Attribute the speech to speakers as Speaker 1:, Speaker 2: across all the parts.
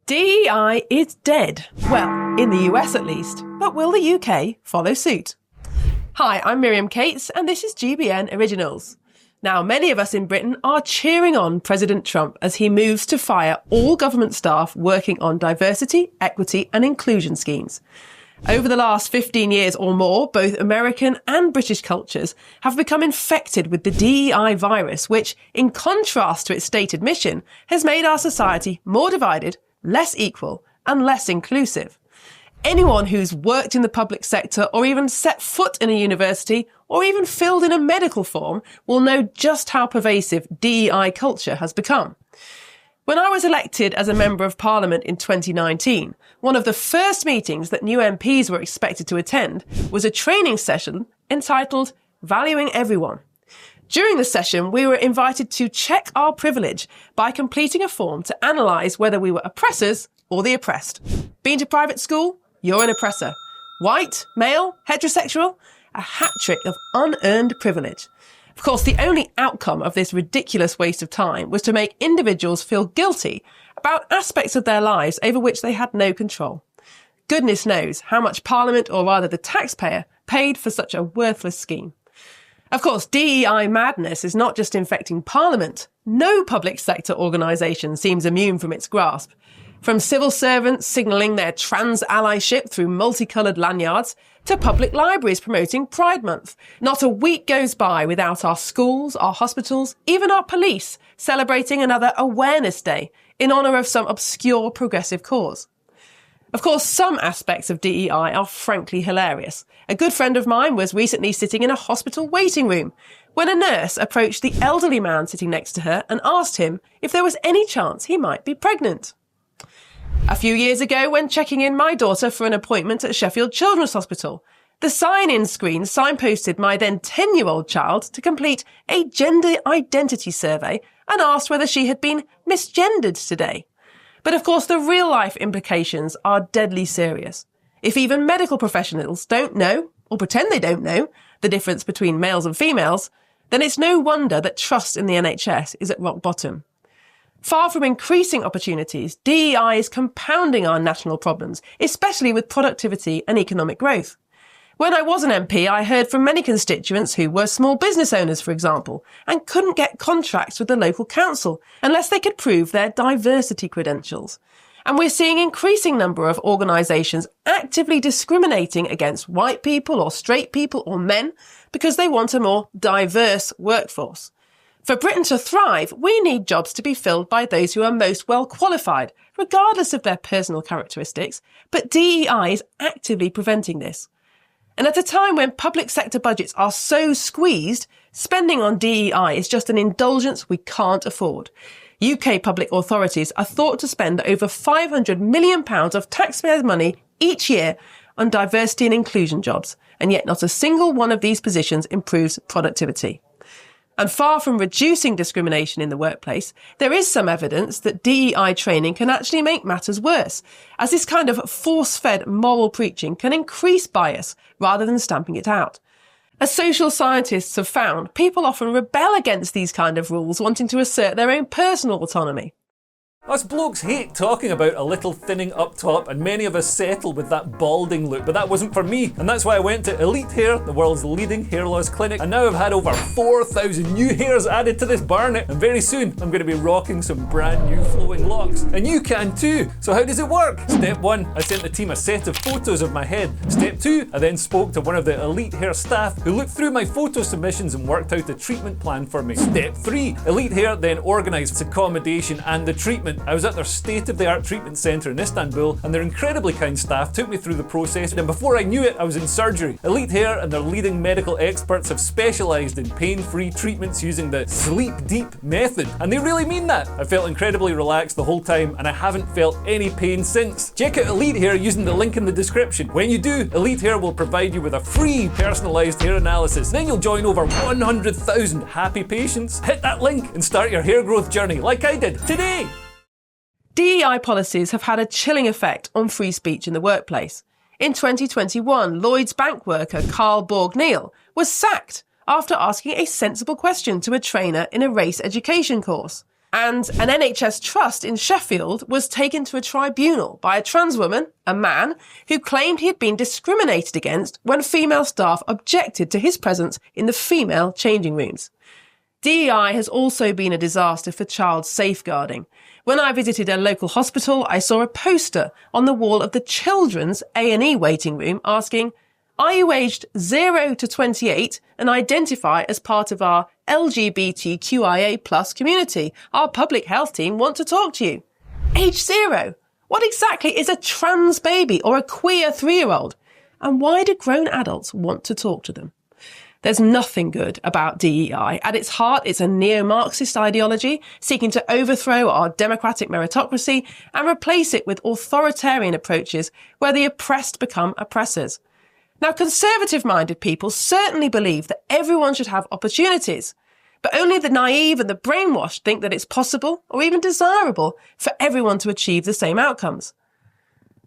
Speaker 1: DEI is dead. Well, in the US at least. But will the UK follow suit? Hi, I'm Miriam Cates, and this is GBN Originals. Now, many of us in Britain are cheering on President Trump as he moves to fire all government staff working on diversity, equity and inclusion schemes. Over the last 15 years or more, both American and British cultures have become infected with the DEI virus, which, in contrast to its stated mission, has made our society more divided, less equal and less inclusive. Anyone who's worked in the public sector or even set foot in a university or even filled in a medical form will know just how pervasive DEI culture has become. When I was elected as a Member of Parliament in 2019, one of the first meetings that new MPs were expected to attend was a training session entitled Valuing Everyone. During the session, we were invited to check our privilege by completing a form to analyse whether we were oppressors or the oppressed. Been to private school? You're an oppressor. White, male, heterosexual? A hat trick of unearned privilege. Of course, the only outcome of this ridiculous waste of time was to make individuals feel guilty about aspects of their lives over which they had no control. Goodness knows how much Parliament, or rather the taxpayer, paid for such a worthless scheme. Of course, DEI madness is not just infecting Parliament. No public sector organisation seems immune from its grasp. From civil servants signalling their trans allyship through multicoloured lanyards to public libraries promoting Pride Month. Not a week goes by without our schools, our hospitals, even our police celebrating another Awareness Day in honour of some obscure progressive cause. Of course, some aspects of DEI are frankly hilarious. A good friend of mine was recently sitting in a hospital waiting room when a nurse approached the elderly man sitting next to her and asked him if there was any chance he might be pregnant. A few years ago, when checking in my daughter for an appointment at Sheffield Children's Hospital, the sign-in screen signposted my then 10-year-old child to complete a gender identity survey and asked whether she had been misgendered today. But of course, the real-life implications are deadly serious. If even medical professionals don't know, or pretend they don't know, the difference between males and females, then it's no wonder that trust in the NHS is at rock bottom. Far from increasing opportunities, DEI is compounding our national problems, especially with productivity and economic growth. When I was an MP, I heard from many constituents who were small business owners, for example, and couldn't get contracts with the local council unless they could prove their diversity credentials. And we're seeing an increasing number of organisations actively discriminating against white people or straight people or men because they want a more diverse workforce. For Britain to thrive, we need jobs to be filled by those who are most well qualified, regardless of their personal characteristics, but DEI is actively preventing this. And at a time when public sector budgets are so squeezed, spending on DEI is just an indulgence we can't afford. UK public authorities are thought to spend over £500 million of taxpayers' money each year on diversity and inclusion jobs, and yet not a single one of these positions improves productivity. And far from reducing discrimination in the workplace, there is some evidence that DEI training can actually make matters worse, as this kind of force-fed moral preaching can increase bias rather than stamping it out. As social scientists have found, people often rebel against these kind of rules, wanting to assert their own personal autonomy.
Speaker 2: Us blokes hate talking about a little thinning up top, and many of us settle with that balding look, but that wasn't for me, and that's why I went to Elite Hair, the world's leading hair loss clinic, and now I've had over 4,000 new hairs added to this barnet, and very soon I'm going to be rocking some brand new flowing locks. And you can too! So how does it work? Step 1, I sent the team a set of photos of my head. Step 2, I then spoke to one of the Elite Hair staff who looked through my photo submissions and worked out a treatment plan for me. Step 3, Elite Hair then organised accommodation and the treatment. I was at their state-of-the-art treatment centre in Istanbul, and their incredibly kind staff took me through the process, and before I knew it, I was in surgery. Elite Hair and their leading medical experts have specialised in pain-free treatments using the sleep deep method, and they really mean that. I felt incredibly relaxed the whole time, and I haven't felt any pain since. Check out Elite Hair using the link in the description. When you do, Elite Hair will provide you with a free personalised hair analysis. Then you'll join over 100,000 happy patients. Hit that link and start your hair growth journey like I did today.
Speaker 1: DEI policies have had a chilling effect on free speech in the workplace. In 2021, Lloyds bank worker Carl Borg-Neal was sacked after asking a sensible question to a trainer in a race education course. And an NHS trust in Sheffield was taken to a tribunal by a trans woman, a man, who claimed he had been discriminated against when female staff objected to his presence in the female changing rooms. DEI has also been a disaster for child safeguarding. When I visited a local hospital, I saw a poster on the wall of the children's A&E waiting room asking, "Are you aged 0 to 28 and identify as part of our LGBTQIA+ community? Our public health team want to talk to you." Age 0? What exactly is a trans baby or a queer 3-year-old? And why do grown adults want to talk to them? There's nothing good about DEI. At its heart, it's a neo-Marxist ideology seeking to overthrow our democratic meritocracy and replace it with authoritarian approaches where the oppressed become oppressors. Now, conservative-minded people certainly believe that everyone should have opportunities, but only the naive and the brainwashed think that it's possible or even desirable for everyone to achieve the same outcomes.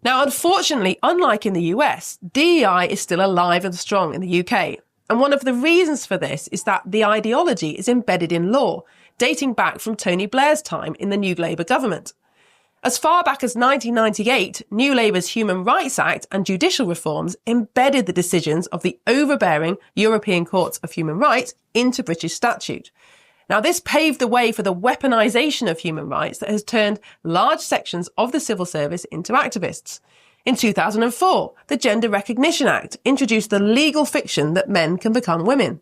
Speaker 1: Now, unfortunately, unlike in the US, DEI is still alive and strong in the UK. And one of the reasons for this is that the ideology is embedded in law, dating back from Tony Blair's time in the New Labour government. As far back as 1998, New Labour's Human Rights Act and judicial reforms embedded the decisions of the overbearing European Courts of Human Rights into British statute. Now, this paved the way for the weaponisation of human rights that has turned large sections of the civil service into activists. In 2004, the Gender Recognition Act introduced the legal fiction that men can become women.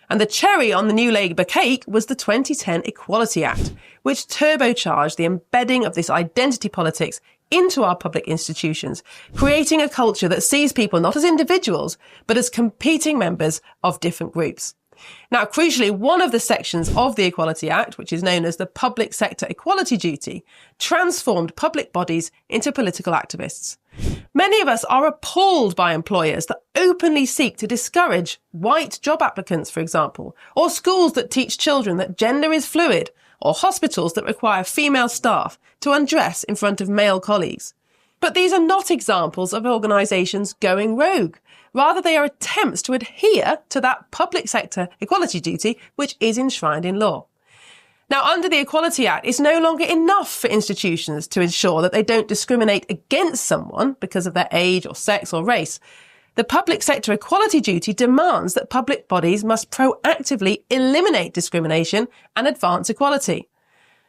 Speaker 1: And the cherry on the New Labour cake was the 2010 Equality Act, which turbocharged the embedding of this identity politics into our public institutions, creating a culture that sees people not as individuals, but as competing members of different groups. Now, crucially, one of the sections of the Equality Act, which is known as the Public Sector Equality Duty, transformed public bodies into political activists. Many of us are appalled by employers that openly seek to discourage white job applicants, for example, or schools that teach children that gender is fluid, or hospitals that require female staff to undress in front of male colleagues. But these are not examples of organisations going rogue. Rather, they are attempts to adhere to that public sector equality duty which is enshrined in law. Now, under the Equality Act, it's no longer enough for institutions to ensure that they don't discriminate against someone because of their age or sex or race. The public sector equality duty demands that public bodies must proactively eliminate discrimination and advance equality.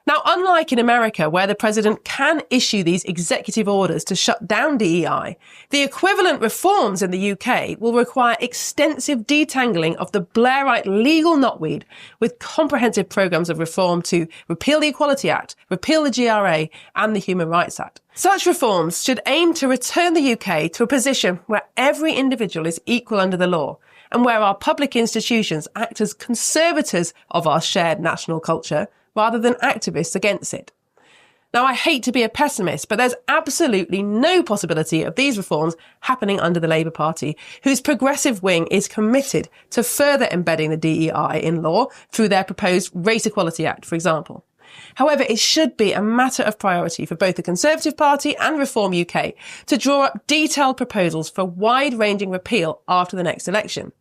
Speaker 1: Now, unlike in America, where the president can issue these executive orders to shut down DEI, the equivalent reforms in the UK will require extensive detangling of the Blairite legal knotweed with comprehensive programmes of reform to repeal the Equality Act, repeal the GRA and the Human Rights Act. Such reforms should aim to return the UK to a position where every individual is equal under the law and where our public institutions act as conservators of our shared national culture rather than activists against it. Now, I hate to be a pessimist, but there's absolutely no possibility of these reforms happening under the Labour Party, whose progressive wing is committed to further embedding the DEI in law through their proposed Race Equality Act, for example. However, it should be a matter of priority for both the Conservative Party and Reform UK to draw up detailed proposals for wide-ranging repeal after the next election.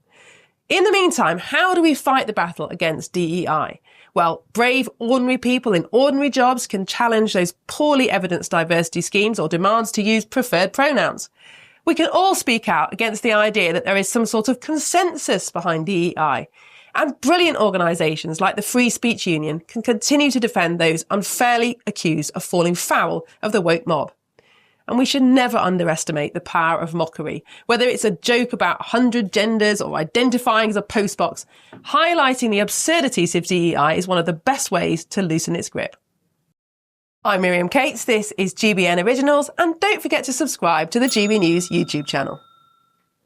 Speaker 1: In the meantime, how do we fight the battle against DEI? Well, brave, ordinary people in ordinary jobs can challenge those poorly evidenced diversity schemes or demands to use preferred pronouns. We can all speak out against the idea that there is some sort of consensus behind DEI. And brilliant organisations like the Free Speech Union can continue to defend those unfairly accused of falling foul of the woke mob. And we should never underestimate the power of mockery, whether it's a joke about 100 genders or identifying as a postbox. Highlighting the absurdities of DEI is one of the best ways to loosen its grip. I'm Miriam Cates, this is GBN Originals, and don't forget to subscribe to the GB News YouTube channel.